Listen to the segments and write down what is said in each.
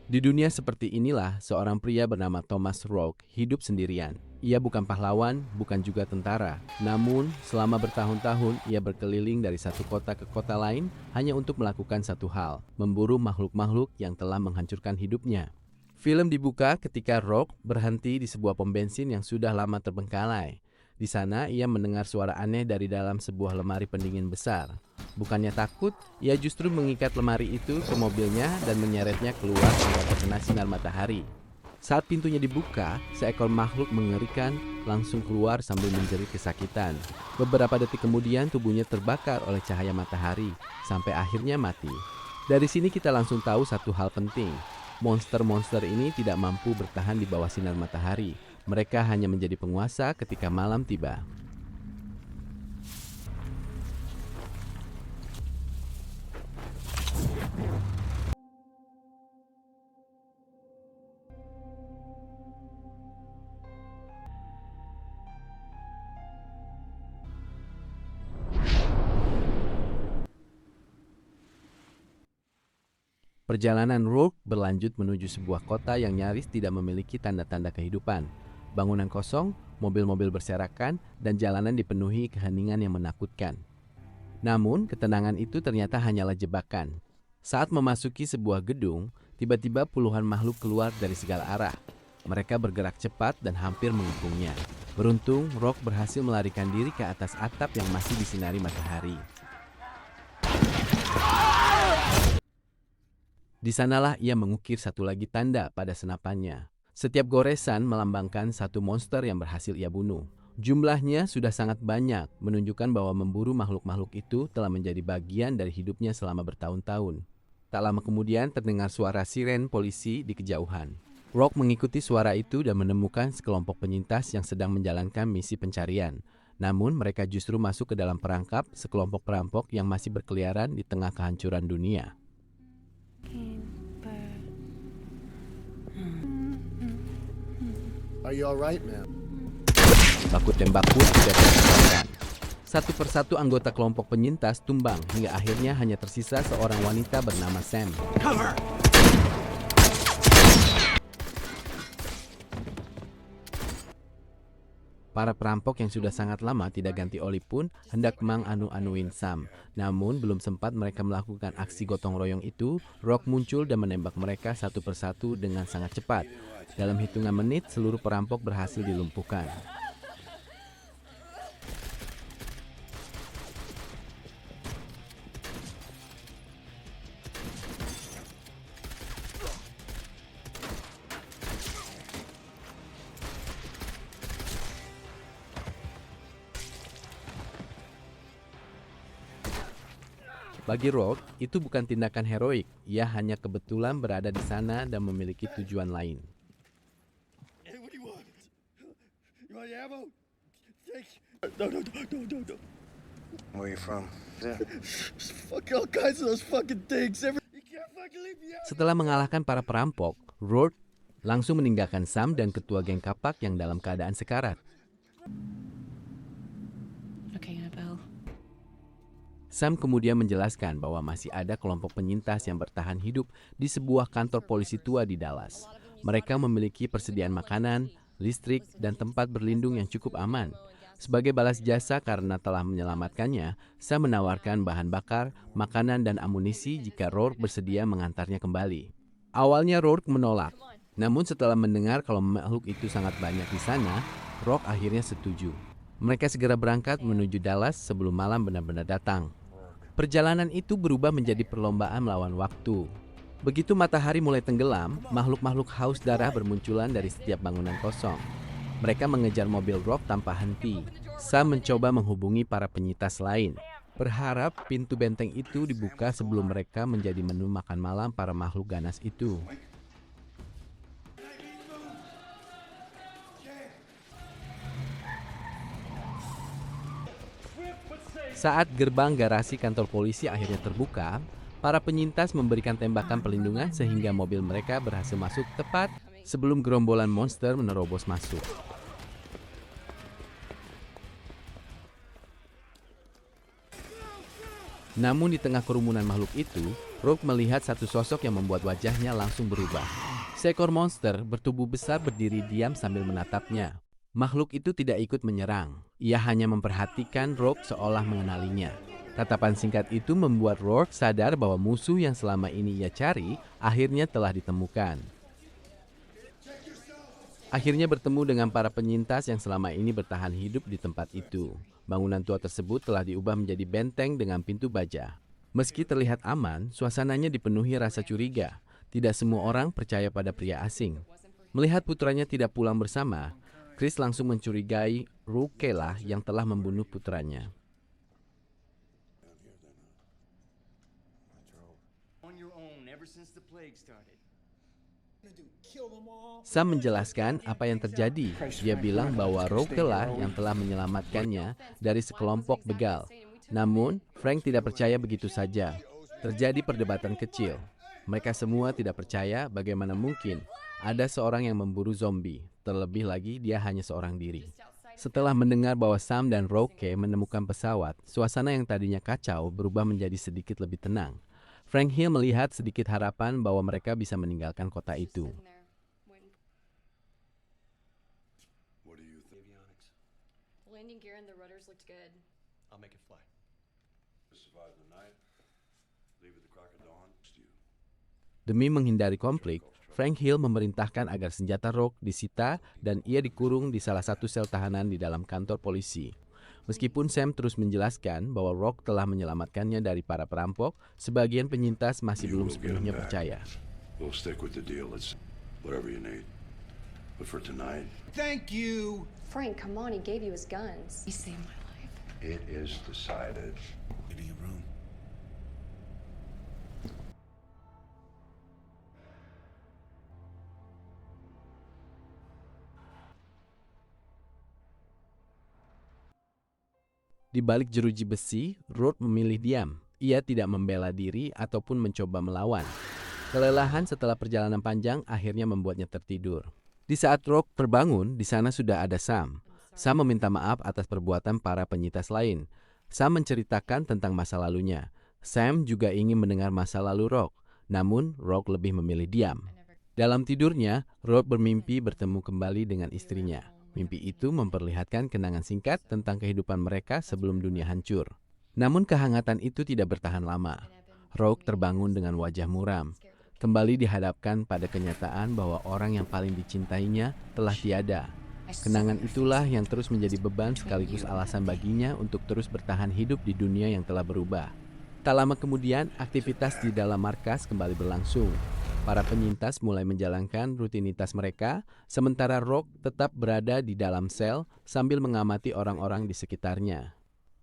Di dunia seperti inilah, seorang pria bernama Thomas Rourke hidup sendirian. Ia bukan pahlawan, bukan juga tentara. Namun, selama bertahun-tahun ia berkeliling dari satu kota ke kota lain hanya untuk melakukan satu hal, memburu makhluk-makhluk yang telah menghancurkan hidupnya. Film dibuka ketika Rourke berhenti di sebuah pom bensin yang sudah lama terbengkalai. Di sana ia mendengar suara aneh dari dalam sebuah lemari pendingin besar. Bukannya takut, ia justru mengikat lemari itu ke mobilnya dan menyeretnya keluar hingga terkena sinar matahari. Saat pintunya dibuka, seekor makhluk mengerikan langsung keluar sambil menjerit kesakitan. Beberapa detik kemudian tubuhnya terbakar oleh cahaya matahari sampai akhirnya mati. Dari sini kita langsung tahu satu hal penting. Monster-monster ini tidak mampu bertahan di bawah sinar matahari. Mereka hanya menjadi penguasa ketika malam tiba. Perjalanan Rourke berlanjut menuju sebuah kota yang nyaris tidak memiliki tanda-tanda kehidupan. Bangunan kosong, mobil-mobil berserakan, dan jalanan dipenuhi keheningan yang menakutkan. Namun, ketenangan itu ternyata hanyalah jebakan. Saat memasuki sebuah gedung, tiba-tiba puluhan makhluk keluar dari segala arah. Mereka bergerak cepat dan hampir mengepungnya. Beruntung, Rourke berhasil melarikan diri ke atas atap yang masih disinari matahari. Di sanalah ia mengukir satu lagi tanda pada senapannya. Setiap goresan melambangkan satu monster yang berhasil ia bunuh. Jumlahnya sudah sangat banyak, menunjukkan bahwa memburu makhluk-makhluk itu telah menjadi bagian dari hidupnya selama bertahun-tahun. Tak lama kemudian terdengar suara siren polisi di kejauhan. Rourke mengikuti suara itu dan menemukan sekelompok penyintas yang sedang menjalankan misi pencarian. Namun mereka justru masuk ke dalam perangkap sekelompok perampok yang masih berkeliaran di tengah kehancuran dunia. Are you alright, man? Baku tembak pun sudah dilakukan. Satu persatu anggota kelompok penyintas tumbang hingga akhirnya hanya tersisa seorang wanita bernama Sam. Para perampok yang sudah sangat lama tidak ganti oli pun hendak menganu-anuin Sam. Namun belum sempat mereka melakukan aksi gotong royong itu, Rourke muncul dan menembak mereka satu persatu dengan sangat cepat. Dalam hitungan menit, seluruh perampok berhasil dilumpuhkan. Bagi Rourke, itu bukan tindakan heroik. Ia hanya kebetulan berada di sana dan memiliki tujuan lain. Hey, what do you want? You want ammo? Take. No. Where you from? Fuck all kinds of those fucking things. You can't fucking leave me out. Setelah mengalahkan para perampok, Rourke langsung meninggalkan Sam dan ketua geng kapak yang dalam keadaan sekarat. Okay, Annabelle. Sam kemudian menjelaskan bahwa masih ada kelompok penyintas yang bertahan hidup di sebuah kantor polisi tua di Dallas. Mereka memiliki persediaan makanan, listrik, dan tempat berlindung yang cukup aman. Sebagai balas jasa karena telah menyelamatkannya, Sam menawarkan bahan bakar, makanan, dan amunisi jika Rourke bersedia mengantarnya kembali. Awalnya Rourke menolak, namun setelah mendengar kalau makhluk itu sangat banyak di sana, Rourke akhirnya setuju. Mereka segera berangkat menuju Dallas sebelum malam benar-benar datang. Perjalanan itu berubah menjadi perlombaan melawan waktu. Begitu matahari mulai tenggelam, makhluk-makhluk haus darah bermunculan dari setiap bangunan kosong. Mereka mengejar mobil Rourke tanpa henti. Sam mencoba menghubungi para penyintas lain, berharap pintu benteng itu dibuka sebelum mereka menjadi menu makan malam para makhluk ganas itu. Saat gerbang garasi kantor polisi akhirnya terbuka, para penyintas memberikan tembakan perlindungan sehingga mobil mereka berhasil masuk tepat sebelum gerombolan monster menerobos masuk. Namun di tengah kerumunan makhluk itu, Rogue melihat satu sosok yang membuat wajahnya langsung berubah. Seekor monster bertubuh besar berdiri diam sambil menatapnya. Makhluk itu tidak ikut menyerang. Ia hanya memperhatikan Rogue seolah mengenalinya. Tatapan singkat itu membuat Rogue sadar bahwa musuh yang selama ini ia cari akhirnya telah ditemukan. Akhirnya bertemu dengan para penyintas yang selama ini bertahan hidup di tempat itu. Bangunan tua tersebut telah diubah menjadi benteng dengan pintu baja. Meski terlihat aman, suasananya dipenuhi rasa curiga. Tidak semua orang percaya pada pria asing. Melihat putranya tidak pulang bersama, Chris langsung mencurigai Rogue lah yang telah membunuh putranya. Sam menjelaskan apa yang terjadi. Dia bilang bahwa Rogue lah yang telah menyelamatkannya dari sekelompok begal. Namun, Frank tidak percaya begitu saja. Terjadi perdebatan kecil. Mereka semua tidak percaya bagaimana mungkin ada seorang yang memburu zombie. Terlebih lagi, dia hanya seorang diri. Setelah mendengar bahwa Sam dan Rogue menemukan pesawat, suasana yang tadinya kacau berubah menjadi sedikit lebih tenang. Frank Hill melihat sedikit harapan bahwa mereka bisa meninggalkan kota itu. Landing gear and the rudders looked good. I'll make it fly. Survive the night. Leave at the crack of dawn. Demi menghindari konflik, Frank Hill memerintahkan agar senjata Rogue disita dan ia dikurung di salah satu sel tahanan di dalam kantor polisi. Meskipun Sam terus menjelaskan bahwa Rogue telah menyelamatkannya dari para perampok, sebagian penyintas masih belum sepenuhnya percaya. We'll stick with the deal. It's whatever you need. But for tonight, Thank you. Frank, come on, he gave you his guns. He saved my life. it is decided. Give me a room. Di balik jeruji besi, Rogue memilih diam. Ia tidak membela diri ataupun mencoba melawan. Kelelahan setelah perjalanan panjang akhirnya membuatnya tertidur. Di saat Rogue terbangun, di sana sudah ada Sam. Sam meminta maaf atas perbuatan para penyintas lain. Sam menceritakan tentang masa lalunya. Sam juga ingin mendengar masa lalu Rogue. Namun, Rogue lebih memilih diam. Dalam tidurnya, Rogue bermimpi bertemu kembali dengan istrinya. Mimpi itu memperlihatkan kenangan singkat tentang kehidupan mereka sebelum dunia hancur. Namun kehangatan itu tidak bertahan lama. Rogue terbangun dengan wajah muram. Kembali dihadapkan pada kenyataan bahwa orang yang paling dicintainya telah tiada. Kenangan itulah yang terus menjadi beban sekaligus alasan baginya untuk terus bertahan hidup di dunia yang telah berubah. Tak lama kemudian, aktivitas di dalam markas kembali berlangsung. Para penyintas mulai menjalankan rutinitas mereka, sementara Rogue tetap berada di dalam sel sambil mengamati orang-orang di sekitarnya.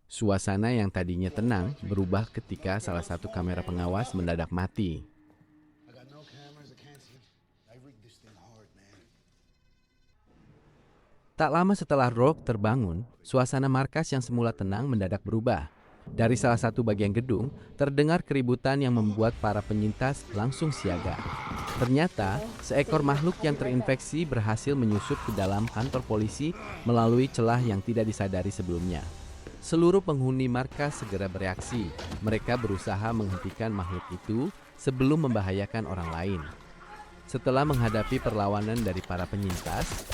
Suasana yang tadinya tenang berubah ketika salah satu kamera pengawas mendadak mati. I got no cameras. I can't see. I rigged this thing hard, man. Tak lama setelah Rogue terbangun, suasana markas yang semula tenang mendadak berubah. Dari salah satu bagian gedung, terdengar keributan yang membuat para penyintas langsung siaga. Ternyata, seekor makhluk yang terinfeksi berhasil menyusup ke dalam kantor polisi melalui celah yang tidak disadari sebelumnya. Seluruh penghuni markas segera bereaksi. Mereka berusaha menghentikan makhluk itu sebelum membahayakan orang lain. Setelah menghadapi perlawanan dari para penyintas,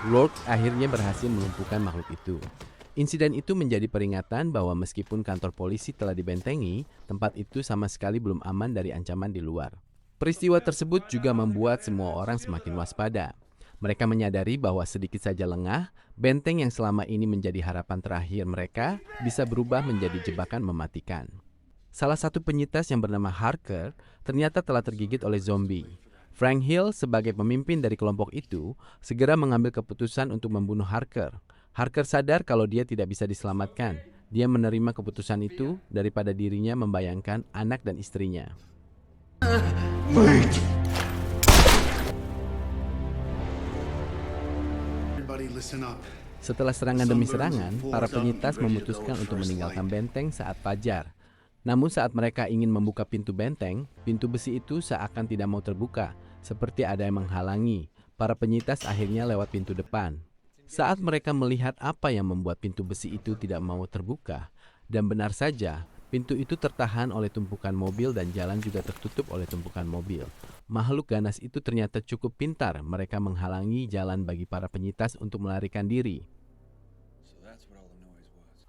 Rogue akhirnya berhasil melumpuhkan makhluk itu. Insiden itu menjadi peringatan bahwa meskipun kantor polisi telah dibentengi, tempat itu sama sekali belum aman dari ancaman di luar. Peristiwa tersebut juga membuat semua orang semakin waspada. Mereka menyadari bahwa sedikit saja lengah, benteng yang selama ini menjadi harapan terakhir mereka bisa berubah menjadi jebakan mematikan. Salah satu penyintas yang bernama Harker ternyata telah tergigit oleh zombie. Frank Hill sebagai pemimpin dari kelompok itu segera mengambil keputusan untuk membunuh Harker. Harker sadar kalau dia tidak bisa diselamatkan. Dia menerima keputusan itu daripada dirinya membayangkan anak dan istrinya. Everybody listen up. Setelah serangan demi serangan, para penyintas memutuskan untuk meninggalkan benteng saat fajar. Namun saat mereka ingin membuka pintu benteng, pintu besi itu seakan tidak mau terbuka, seperti ada yang menghalangi. Para penyintas akhirnya lewat pintu depan. Saat mereka melihat apa yang membuat pintu besi itu tidak mau terbuka, dan benar saja, pintu itu tertahan oleh tumpukan mobil dan jalan juga tertutup oleh tumpukan mobil. Makhluk ganas itu ternyata cukup pintar, mereka menghalangi jalan bagi para penyintas untuk melarikan diri. So that's what all the noise was.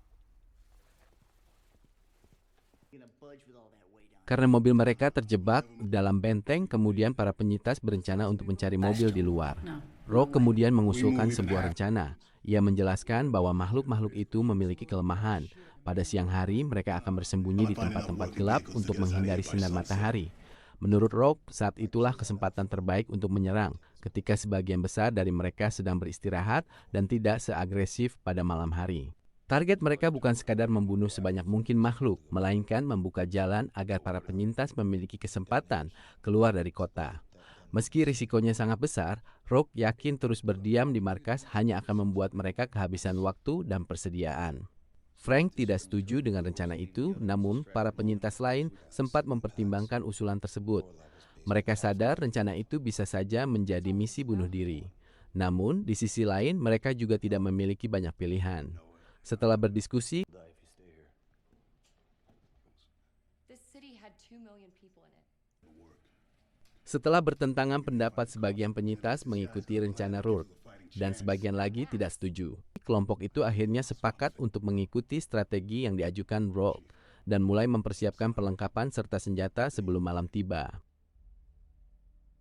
Karena mobil mereka terjebak dalam benteng, kemudian para penyintas berencana untuk mencari mobil di luar. Rock kemudian mengusulkan sebuah rencana. Ia menjelaskan bahwa makhluk-makhluk itu memiliki kelemahan. Pada siang hari, mereka akan bersembunyi di tempat-tempat gelap untuk menghindari sinar matahari. Menurut Rock, saat itulah kesempatan terbaik untuk menyerang, ketika sebagian besar dari mereka sedang beristirahat dan tidak seagresif pada malam hari. Target mereka bukan sekadar membunuh sebanyak mungkin makhluk, melainkan membuka jalan agar para penyintas memiliki kesempatan keluar dari kota. Meski risikonya sangat besar, Rock yakin terus berdiam di markas hanya akan membuat mereka kehabisan waktu dan persediaan. Frank tidak setuju dengan rencana itu, namun para penyintas lain sempat mempertimbangkan usulan tersebut. Mereka sadar rencana itu bisa saja menjadi misi bunuh diri. Namun, di sisi lain mereka juga tidak memiliki banyak pilihan. Setelah berdiskusi, This city had 2 million people in it. setelah bertentangan pendapat, sebagian penyintas mengikuti rencana Rourke dan sebagian lagi tidak setuju. Kelompok itu akhirnya sepakat untuk mengikuti strategi yang diajukan Rourke dan mulai mempersiapkan perlengkapan serta senjata sebelum malam tiba.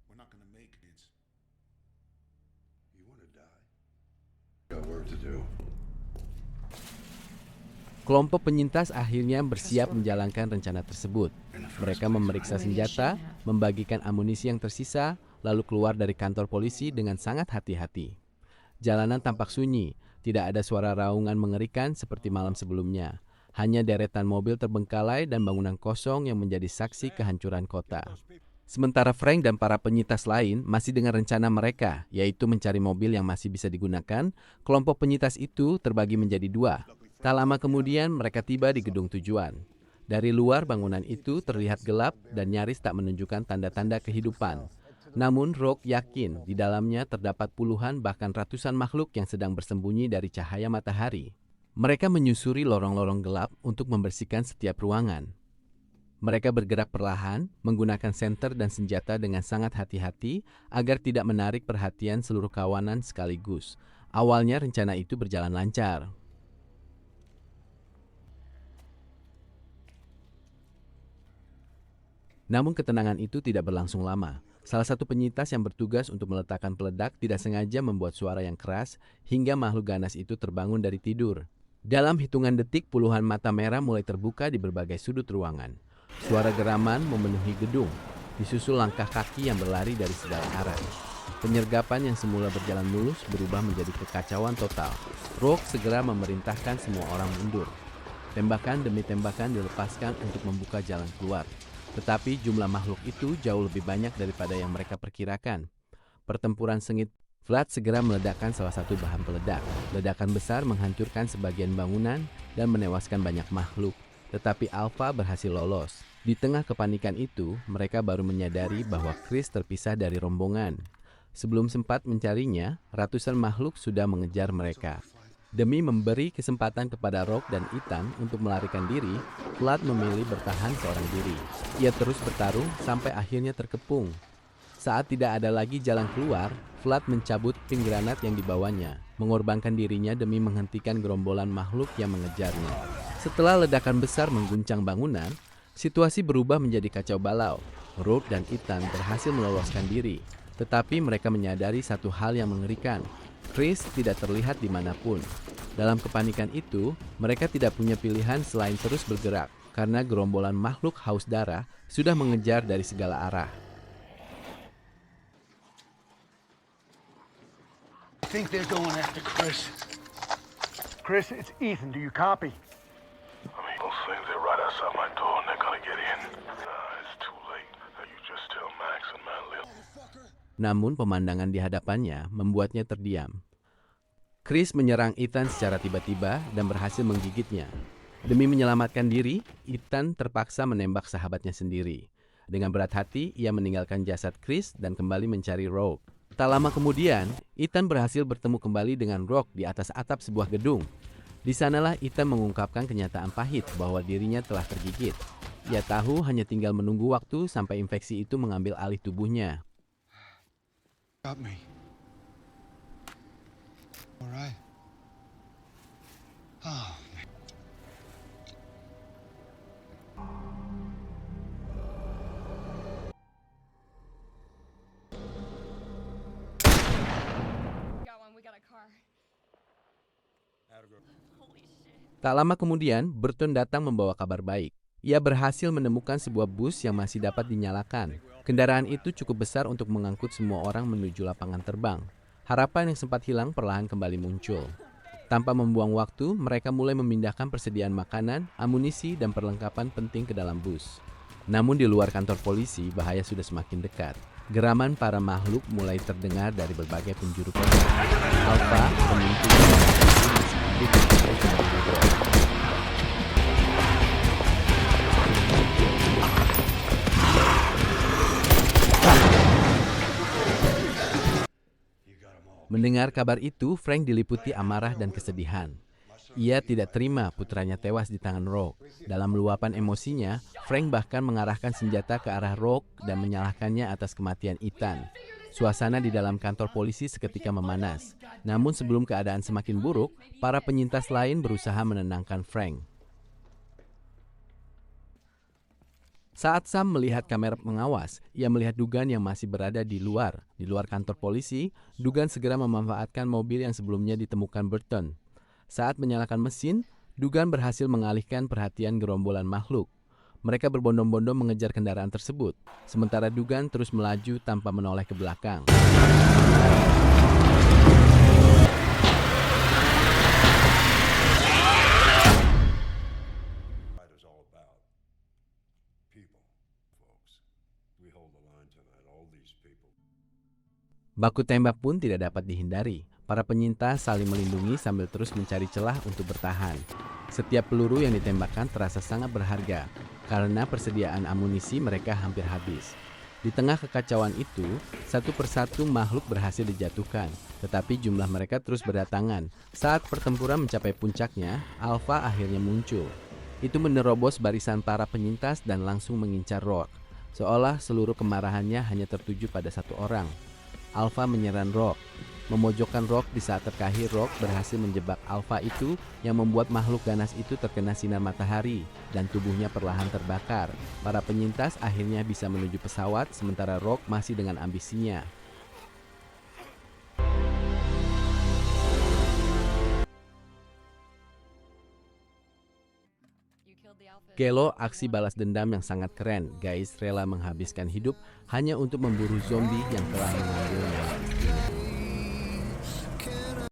We're not gonna make it. You wanna die? Got work to do. Kelompok penyintas akhirnya bersiap menjalankan rencana tersebut. Mereka memeriksa senjata, membagikan amunisi yang tersisa, lalu keluar dari kantor polisi dengan sangat hati-hati. Jalanan tampak sunyi, tidak ada suara raungan mengerikan seperti malam sebelumnya. Hanya deretan mobil terbengkalai dan bangunan kosong yang menjadi saksi kehancuran kota. Sementara Frank dan para penyintas lain masih dengan rencana mereka, yaitu mencari mobil yang masih bisa digunakan, kelompok penyintas itu terbagi menjadi dua. Tak lama kemudian mereka tiba di gedung tujuan. Dari luar bangunan itu terlihat gelap dan nyaris tak menunjukkan tanda-tanda kehidupan. Namun Rock yakin di dalamnya terdapat puluhan bahkan ratusan makhluk yang sedang bersembunyi dari cahaya matahari. Mereka menyusuri lorong-lorong gelap untuk membersihkan setiap ruangan. Mereka bergerak perlahan, menggunakan senter dan senjata dengan sangat hati-hati agar tidak menarik perhatian seluruh kawanan sekaligus. Awalnya rencana itu berjalan lancar. Namun ketenangan itu tidak berlangsung lama. Salah satu penyintas yang bertugas untuk meletakkan peledak tidak sengaja membuat suara yang keras hingga makhluk ganas itu terbangun dari tidur. Dalam hitungan detik, puluhan mata merah mulai terbuka di berbagai sudut ruangan. Suara geraman memenuhi gedung, disusul langkah kaki yang berlari dari segala arah. Penyergapan yang semula berjalan mulus berubah menjadi kekacauan total. Rock segera memerintahkan semua orang mundur. Tembakan demi tembakan dilepaskan untuk membuka jalan keluar. Tetapi jumlah makhluk itu jauh lebih banyak daripada yang mereka perkirakan. Pertempuran sengit. Vlad segera meledakkan salah satu bahan peledak. Ledakan besar menghancurkan sebagian bangunan dan menewaskan banyak makhluk. Tetapi Alpha berhasil lolos. Di tengah kepanikan itu, mereka baru menyadari bahwa Chris terpisah dari rombongan. Sebelum sempat mencarinya, ratusan makhluk sudah mengejar mereka. Demi memberi kesempatan kepada Rock dan Ethan untuk melarikan diri, Vlad memilih bertahan seorang diri. Ia terus bertarung sampai akhirnya terkepung. Saat tidak ada lagi jalan keluar, Vlad mencabut pin granat yang dibawanya, mengorbankan dirinya demi menghentikan gerombolan makhluk yang mengejarnya. Setelah ledakan besar mengguncang bangunan, situasi berubah menjadi kacau balau. Rock dan Ethan berhasil meloloskan diri, tetapi mereka menyadari satu hal yang mengerikan. Chris tidak terlihat dimanapun. Dalam kepanikan itu, mereka tidak punya pilihan selain terus bergerak, karena gerombolan makhluk haus darah sudah mengejar dari segala arah. I think they're going after Chris. Chris, it's Ethan. Do you copy? I mean, those things, they're right outside my door and they're gonna get in. It's too late. You just tell Max and Madeline. Namun pemandangan di hadapannya membuatnya terdiam. Chris menyerang Ethan secara tiba-tiba dan berhasil menggigitnya. Demi menyelamatkan diri, Ethan terpaksa menembak sahabatnya sendiri. Dengan berat hati, ia meninggalkan jasad Chris dan kembali mencari Rogue. Tak lama kemudian, Ethan berhasil bertemu kembali dengan Rock di atas atap sebuah gedung. Di sanalah Ethan mengungkapkan kenyataan pahit bahwa dirinya telah tergigit. Ia tahu hanya tinggal menunggu waktu sampai infeksi itu mengambil alih tubuhnya. Got me. All right. Oh, man. Got one, we got a car. Holy shit. Tak lama kemudian, Burton datang membawa kabar baik. Ia berhasil menemukan sebuah bus yang masih dapat dinyalakan. Kendaraan itu cukup besar untuk mengangkut semua orang menuju lapangan terbang. Harapan yang sempat hilang perlahan kembali muncul. Tanpa membuang waktu, mereka mulai memindahkan persediaan makanan, amunisi, dan perlengkapan penting ke dalam bus. Namun di luar kantor polisi, bahaya sudah semakin dekat. Geraman para makhluk mulai terdengar dari berbagai penjuru kota. Alpha, pemimpin masih hidup di bawah. Mendengar kabar itu, Frank diliputi amarah dan kesedihan. Ia tidak terima putranya tewas di tangan Rock. Dalam luapan emosinya, Frank bahkan mengarahkan senjata ke arah Rock dan menyalahkannya atas kematian Ethan. Suasana di dalam kantor polisi seketika memanas. Namun sebelum keadaan semakin buruk, para penyintas lain berusaha menenangkan Frank. Saat Sam melihat kamera pengawas, ia melihat Dugan yang masih berada di luar kantor polisi. Dugan segera memanfaatkan mobil yang sebelumnya ditemukan Burton. Saat menyalakan mesin, Dugan berhasil mengalihkan perhatian gerombolan makhluk. Mereka berbondong-bondong mengejar kendaraan tersebut, sementara Dugan terus melaju tanpa menoleh ke belakang. Baku tembak pun tidak dapat dihindari. Para penyintas saling melindungi sambil terus mencari celah untuk bertahan. Setiap peluru yang ditembakkan terasa sangat berharga, karena persediaan amunisi mereka hampir habis. Di tengah kekacauan itu, satu persatu makhluk berhasil dijatuhkan, tetapi jumlah mereka terus berdatangan. Saat pertempuran mencapai puncaknya, Alpha akhirnya muncul. Itu menerobos barisan para penyintas dan langsung mengincar Rock, seolah seluruh kemarahannya hanya tertuju pada satu orang. Alpha menyerang Rock. Memojokkan Rock di saat terkahir, Rock berhasil menjebak Alpha itu yang membuat makhluk ganas itu terkena sinar matahari dan tubuhnya perlahan terbakar. Para penyintas akhirnya bisa menuju pesawat sementara Rock masih dengan ambisinya. Kelo aksi balas dendam yang sangat keren. Guys rela menghabiskan hidup hanya untuk memburu zombie yang telah mengambil nyawa.